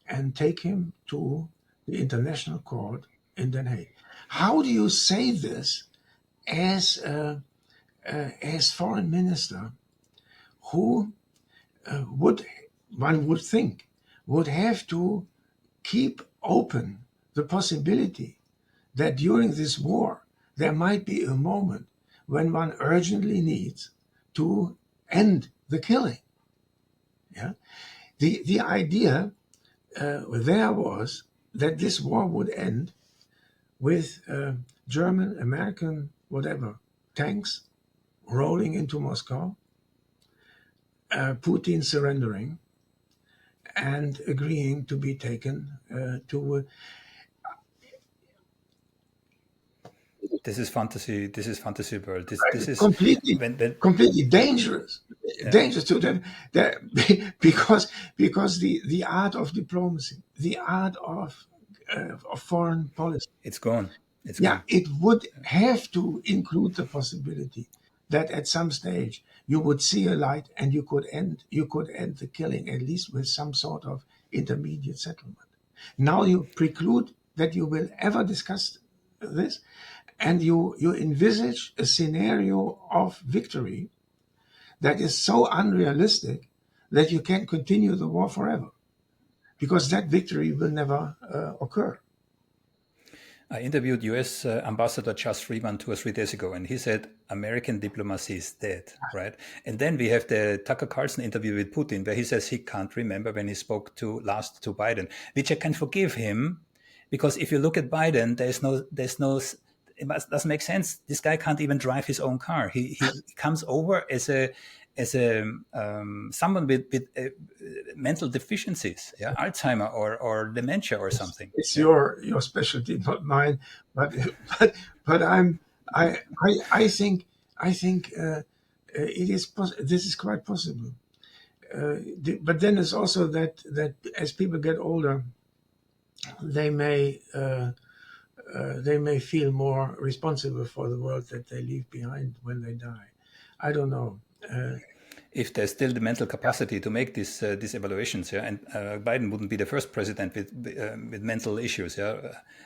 and take him to the International Court in Den Haag. How do you say this as foreign minister who one would think would have to keep open the possibility that during this war there might be a moment when one urgently needs to end the killing? Yeah, the idea there was that this war would end with German, American, whatever, tanks rolling into Moscow, Putin surrendering and agreeing to be taken to. This is fantasy. This is fantasy world. This is completely dangerous. Yeah. Dangerous to them, because the art of diplomacy, the art of foreign policy, it's gone. It would have to include the possibility that at some stage you would see a light and you could end the killing, at least with some sort of intermediate settlement. Now you preclude that you will ever discuss this, and you envisage a scenario of victory that is so unrealistic that you can't continue the war forever, because that victory will never occur. I interviewed US Ambassador Charles Freeman 2 or 3 days ago, and he said American diplomacy is dead, right? And then we have the Tucker Carlson interview with Putin, where he says he can't remember when he spoke last to Biden, which I can forgive him, because if you look at Biden, there's no. It doesn't make sense. This guy can't even drive his own car. He comes over as someone with mental deficiencies, Alzheimer or dementia or something. It's your specialty, not mine. But I think it is this is quite possible. But then it's also that as people get older, they may feel more responsible for the world that they leave behind when they die. I don't know. If there's still the mental capacity to make these evaluations, and Biden wouldn't be the first president with mental issues,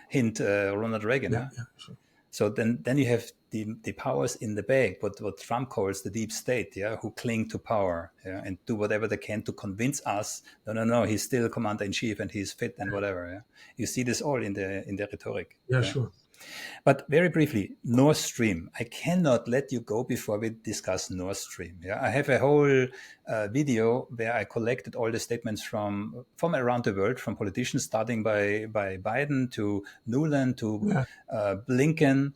hint Ronald Reagan, Sure. So then you have the powers in the bag, what Trump calls the deep state, who cling to power, and do whatever they can to convince us, no, he's still commander in chief and he's fit and whatever. You see this all in the rhetoric. Yeah, sure. But very briefly, Nord Stream. I cannot let you go before we discuss Nord Stream. I have a whole video where I collected all the statements from around the world, from politicians, starting by Biden to Nuland to Blinken.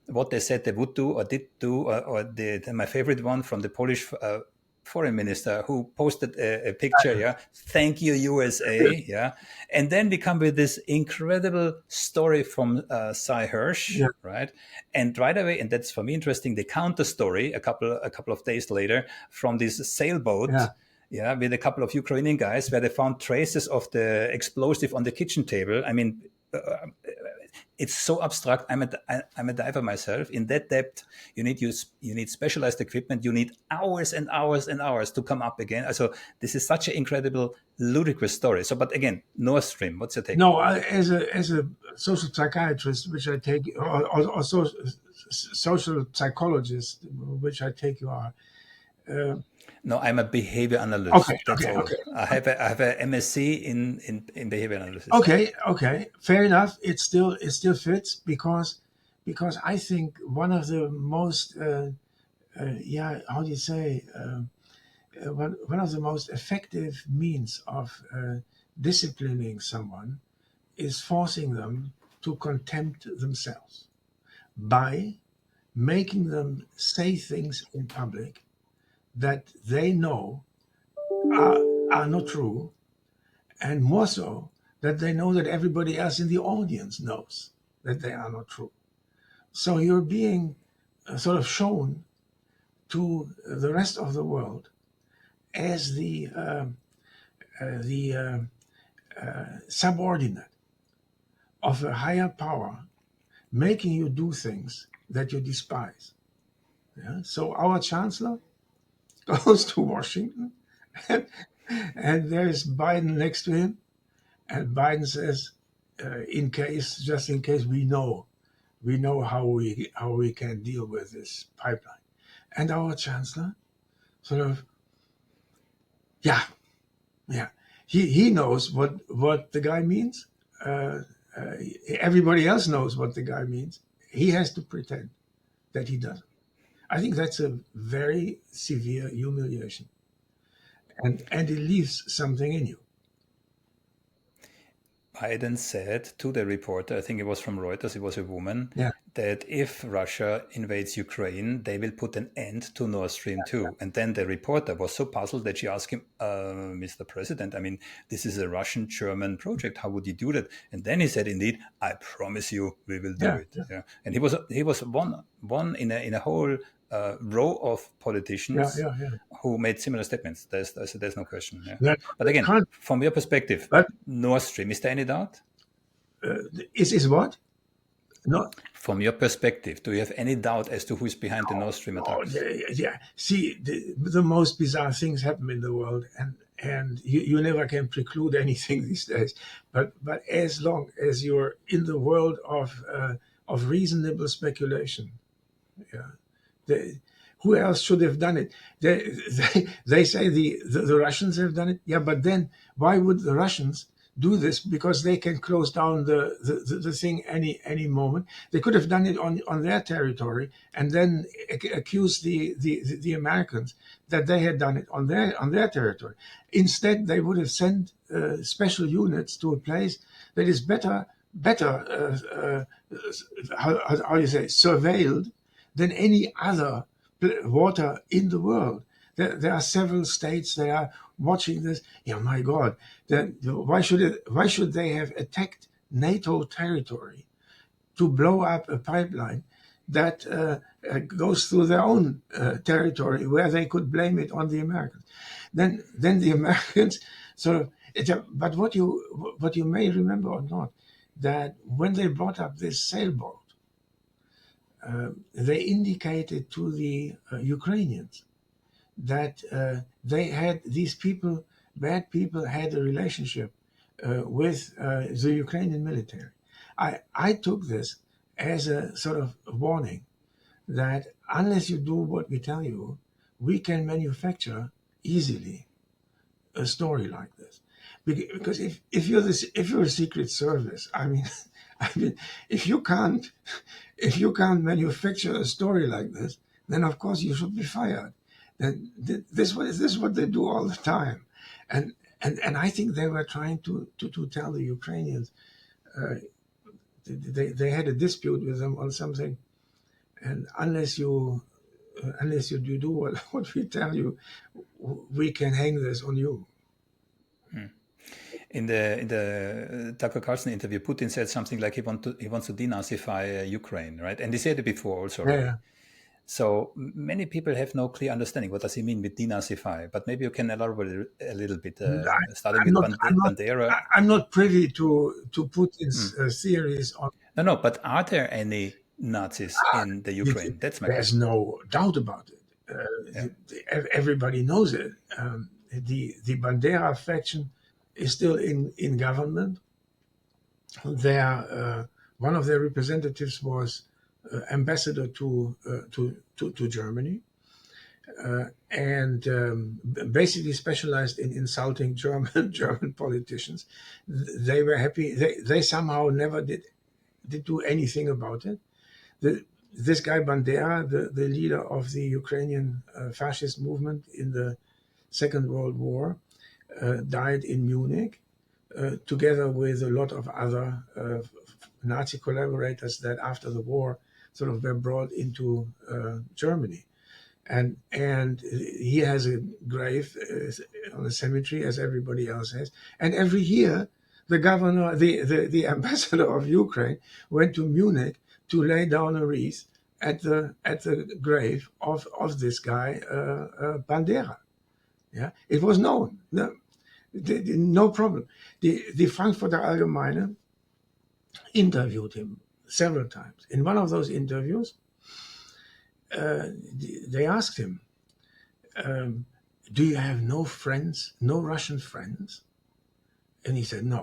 What they said they would do or did do, or my favorite one from the Polish foreign minister who posted a picture, thank you USA, and then we come with this incredible story from Cy Hirsch, right? And right away, and that's for me interesting, the counter story a couple of days later from this sailboat, with a couple of Ukrainian guys, where they found traces of the explosive on the kitchen table. I mean, it's so abstract. I'm a diver myself. In that depth, you need specialized equipment. You need hours and hours and hours to come up again. So this is such an incredible, ludicrous story. So, but again, Nord Stream. What's your take? No, as a social psychiatrist, which I take, or social psychologist, which I take you are. No, I'm a behavior analyst. Okay. I have a MSc in behavior analysis. Okay. Fair enough. It still fits because I think one of the most how do you say one of the most effective means of disciplining someone is forcing them to contempt themselves by making them say things in public that they know are not true, and more so that they know that everybody else in the audience knows that they are not true. So you're being sort of shown to the rest of the world as the subordinate of a higher power, making you do things that you despise. Yeah? So our chancellor goes to Washington, and, and there's Biden next to him, and Biden says, just in case, we know how we can deal with this pipeline. And our chancellor sort of, yeah, he knows what the guy means. Uh, Everybody else knows what the guy means. He has to pretend that he doesn't. I think that's a very severe humiliation, and it leaves something in you. Biden said to the reporter, I think it was from Reuters, it was a woman, Yeah. that if Russia invades Ukraine, they will put an end to Nord Stream 2. And then the reporter was so puzzled that she asked him, Mr. President, I mean, this is a Russian-German project. How would you do that? And then he said, indeed, I promise you we will do it. Yeah. And he was one in a whole row of politicians who made similar statements. There's no question. Yeah. But again, from your perspective, Nord Stream, is there any doubt? Is what? No. From your perspective, do you have any doubt as to who's behind the Nord Stream attacks? Yeah. See, the most bizarre things happen in the world, and you never can preclude anything these days. But as long as you're in the world of reasonable speculation, yeah, who else should have done it? They say the Russians have done it. Yeah, but then why would the Russians do this? Because they can close down the thing any moment. They could have done it on their territory and then accuse the Americans that they had done it on their territory. Instead, they would have sent special units to a place that is better how do you say, surveilled than any other water in the world. There are several states that are watching this. Yeah, my God! Why should they have attacked NATO territory to blow up a pipeline that goes through their own territory, where they could blame it on the Americans? Then the Americans sort of. But what you may remember or not, that when they brought up this sailboat, they indicated to the Ukrainians that bad people had a relationship with the Ukrainian military. I took this as a sort of warning that unless you do what we tell you, we can manufacture easily a story like this. Because if you're a Secret Service, I mean, if you can't manufacture a story like this, then of course you should be fired. Then this is what they do all the time, and I think they were trying to tell the Ukrainians. They had a dispute with them on something, and unless you do what we tell you, we can hang this on you. In the Tucker Carlson interview, Putin said something like he wants to denazify Ukraine, right? And he said it before also. Right? Yeah. So many people have no clear understanding. What does he mean with denazify? But maybe you can elaborate a little bit, starting with Bandera. I'm not privy to Putin's theories on. No. But are there any Nazis in the Ukraine? That's my question. There's no doubt about it. Everybody knows it. The Bandera faction is still in government. One of their representatives was ambassador to Germany, and basically specialized in insulting German politicians. They were happy. They somehow never did do anything about it. This guy Bandera, the leader of the Ukrainian fascist movement in the Second World War, died in Munich, together with a lot of other Nazi collaborators that after the war sort of were brought into Germany. And he has a grave on a cemetery, as everybody else has. And every year, the governor, the ambassador of Ukraine went to Munich to lay down a wreath at the grave of this guy Bandera. Yeah, it was known. No problem. The Frankfurter Allgemeine interviewed him several times. In one of those interviews, they asked him, "Do you have no friends, no Russian friends?" And he said, "No."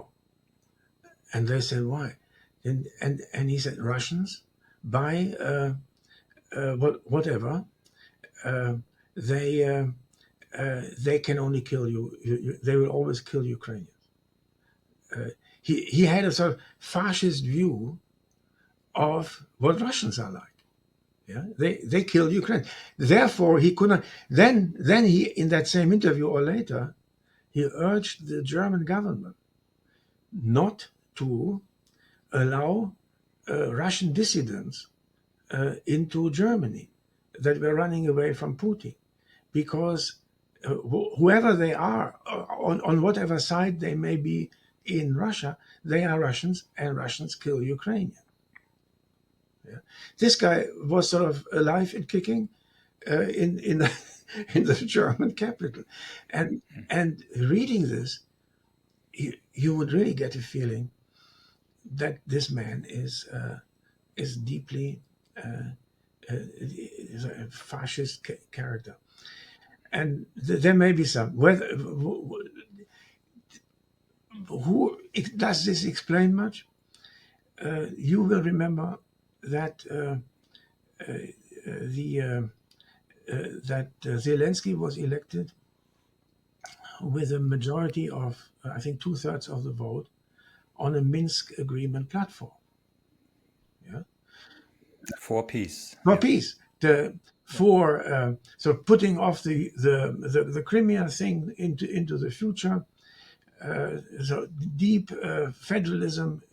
And they said, "Why?" And he said, "Russians buy whatever. They can only kill you. They will always kill Ukrainians." He had a sort of fascist view of what Russians are like. Yeah, they kill Ukraine. Therefore, he could not. Then he, in that same interview or later, he urged the German government not to allow Russian dissidents into Germany that were running away from Putin, because whoever they are, on whatever side they may be in Russia, they are Russians, and Russians kill Ukrainians. Yeah. This guy was sort of alive and kicking in the in the German capital, and reading this, you would really get a feeling that this man is deeply is a fascist character, and there may be some. Does this explain much? You will remember that Zelensky was elected with a majority of, I think, 2/3 of the vote on a Minsk agreement platform. Yeah, For peace. for peace. So putting off the Crimea thing into the future. So deep federalism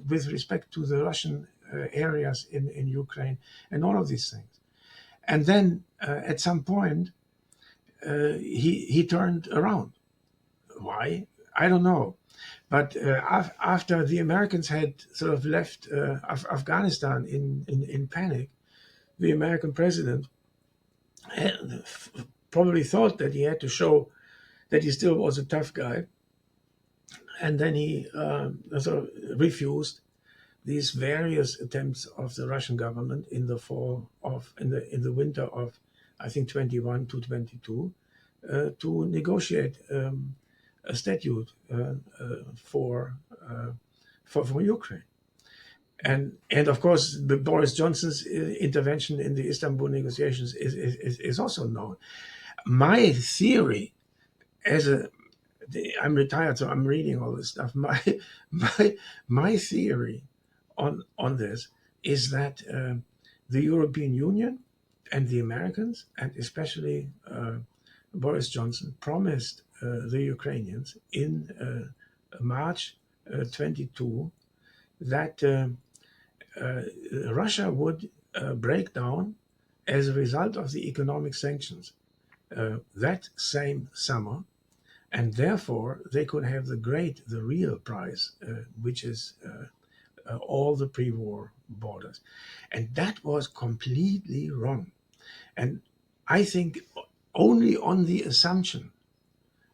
with respect to the Russian areas in Ukraine, and all of these things. And then at some point, he turned around. Why? I don't know. But after the Americans had sort of left Afghanistan in panic, the American president probably thought that he had to show that he still was a tough guy. And then he sort of refused these various attempts of the Russian government in the in the winter of, I think, 21 to 22, to negotiate a statute for Ukraine. And of course, the Boris Johnson's intervention in the Istanbul negotiations is also known. My theory, I'm retired, so I'm reading all this stuff. My theory on this is that the European Union and the Americans, and especially Boris Johnson, promised the Ukrainians in March 22 that Russia would break down as a result of the economic sanctions that same summer, and therefore they could have the real prize, which is all the pre-war borders. And that was completely wrong. And I think only on the assumption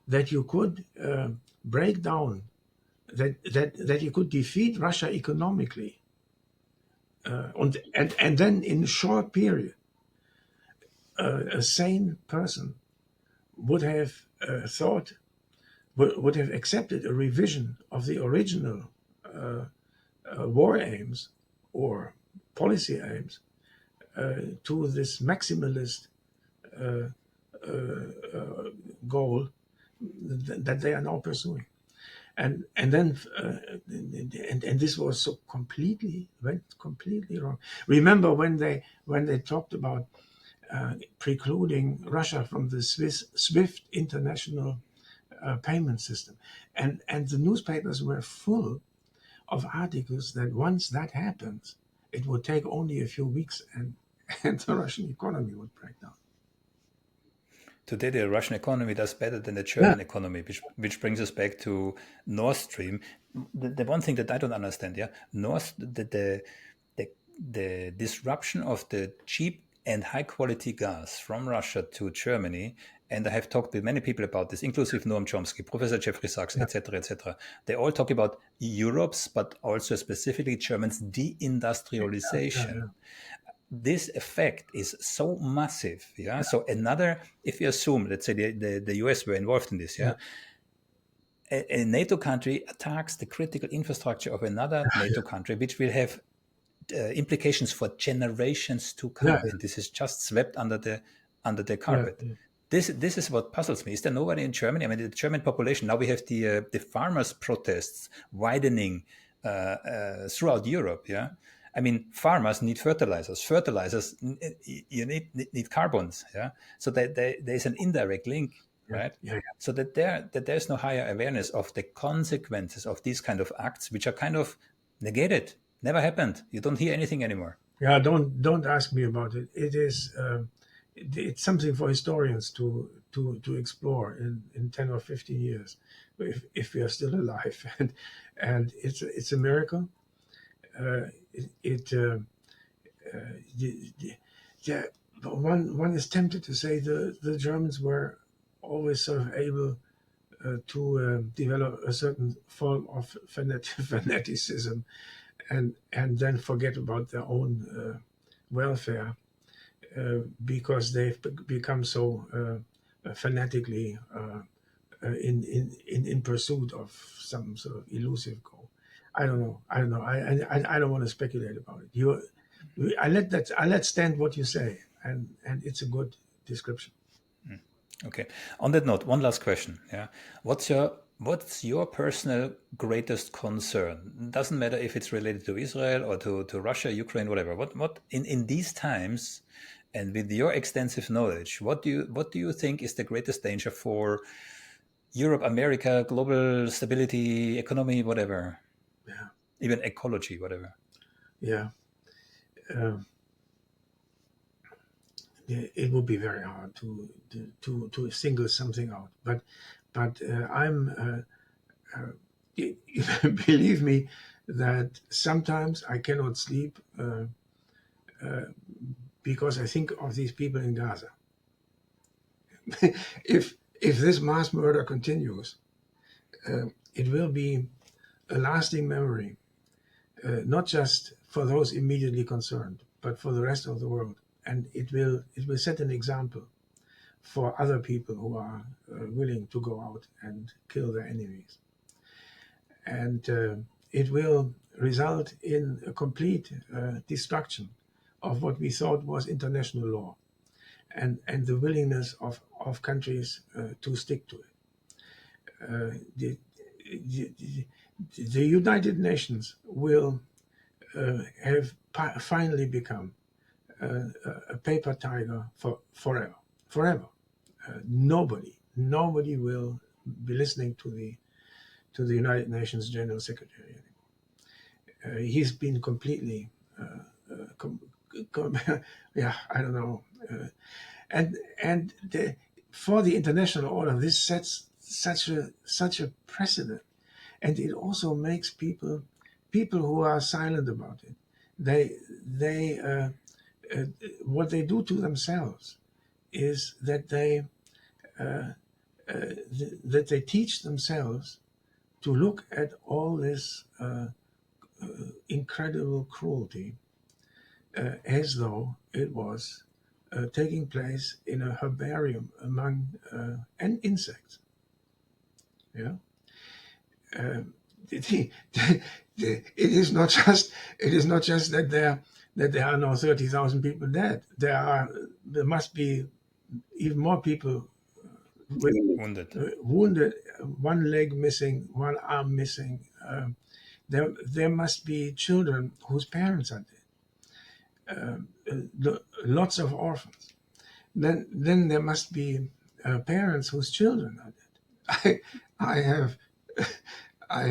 that you could break down, that you could defeat Russia economically, and then in a short period, a sane person would have would have accepted a revision of the original war aims or policy aims to this maximalist goal that they are now pursuing. And this was so went completely wrong. Remember when they talked about precluding Russia from the SWIFT international payment system, and the newspapers were full of articles that once that happens, it would take only a few weeks and the Russian economy would break down. Today, the Russian economy does better than the German economy, which brings us back to Nord Stream. The one thing that I don't understand, the the disruption of the cheap and high quality gas from Russia to Germany, and I have talked with many people about this, inclusive Noam Chomsky, Professor Jeffrey Sachs, Yeah. etc., etc. They all talk about Europe's, but also specifically Germany's deindustrialization. Yeah. This effect is so massive. Yeah. So another, if you assume, let's say the US were involved in this, Yeah. a NATO country attacks the critical infrastructure of another NATO country, which will have implications for generations to come, Yeah. and this is just swept under the Yeah. carpet. This is what puzzles me. Is there nobody in Germany? I mean, the German population, now we have the farmers' protests widening throughout Europe. Yeah, I mean, farmers need fertilizers. Fertilizers, you need carbons. Yeah, so there's an indirect link, right? Yeah. So that there's no higher awareness of the consequences of these kind of acts, which are kind of negated. Never happened. You don't hear anything anymore. Yeah. Don't ask me about it. It is it's something for historians to explore in 10 or 15 years, if we are still alive, and it's a miracle. Yeah, but one is tempted to say the Germans were always sort of able to develop a certain form of fanaticism, and then forget about their own welfare, because they've become so fanatically in pursuit of some sort of elusive goal. I don't know. I don't want to speculate about it. I let stand what you say, and it's a good description. Okay. On that note, one last question. Yeah. What's your personal greatest concern? Doesn't matter if it's related to Israel or to Russia, Ukraine, whatever. What in these times, and with your extensive knowledge, what do you think is the greatest danger for Europe, America, global stability, economy, whatever, Yeah. even ecology, whatever? Yeah. It would be very hard to single something out, but I'm believe me that sometimes I cannot sleep because I think of these people in Gaza. If this mass murder continues, it will be a lasting memory, not just for those immediately concerned, but for the rest of the world, and it will set an example for other people who are willing to go out and kill their enemies, and it will result in a complete destruction of what we thought was international law, and the willingness of countries to stick to it. The United Nations will have finally become a paper tiger for forever. Nobody will be listening to the United Nations General Secretary anymore. He's been completely, yeah, I don't know, and for the international order, this sets such a precedent, and it also makes people who are silent about it. They what they do to themselves is that they teach themselves to look at all this incredible cruelty as though it was taking place in a herbarium among and insects. Yeah, it is not just that there are now 30,000 people dead. There must be even more people wounded, one leg missing, one arm missing. There must be children whose parents are dead. Lots of orphans. Then there must be parents whose children are dead. I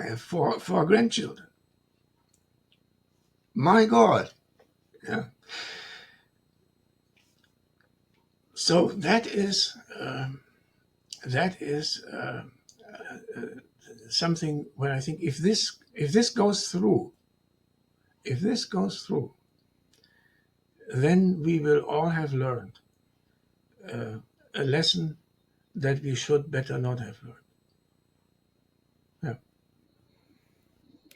have four grandchildren. My God, yeah. So that is something where I think if this goes through, If this goes through, then we will all have learned a lesson that we should better not have learned. Yeah.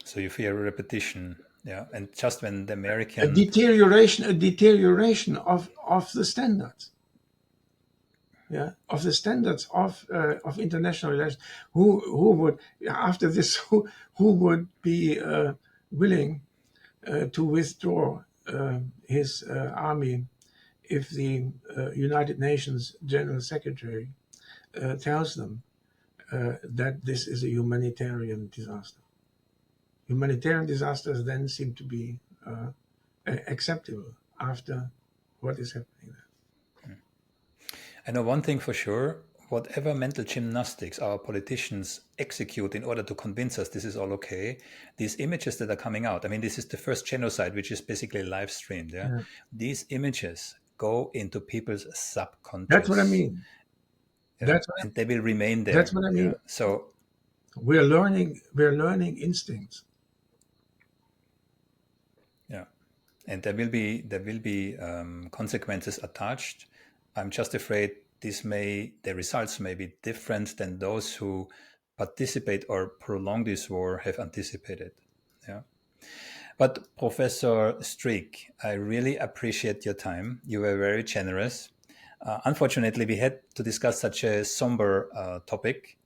So you fear a repetition, yeah. And just when the American a deterioration of the standards, yeah, of the standards of international relations. Who would, after this, who would be willing to withdraw his army if the United Nations General Secretary tells them that this is a humanitarian disaster? Humanitarian disasters then seem to be acceptable after what is happening there. I know one thing for sure: whatever mental gymnastics our politicians execute in order to convince us this is all okay, these images that are coming out, I mean, this is the first genocide, which is basically live streamed. Yeah? Yeah. These images go into people's subconscious. That's what I mean. Yeah? And they will remain there. That's what I mean. Yeah? So we're learning instincts. yeah, and there will be consequences attached. I'm just afraid the results may be different than those who participate or prolong this war have anticipated. Yeah. But Professor Streeck, I really appreciate your time. You were very generous. Unfortunately, we had to discuss such a somber topic,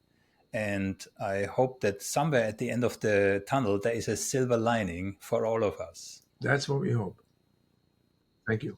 and I hope that somewhere at the end of the tunnel there is a silver lining for all of us. That's what we hope. Thank you.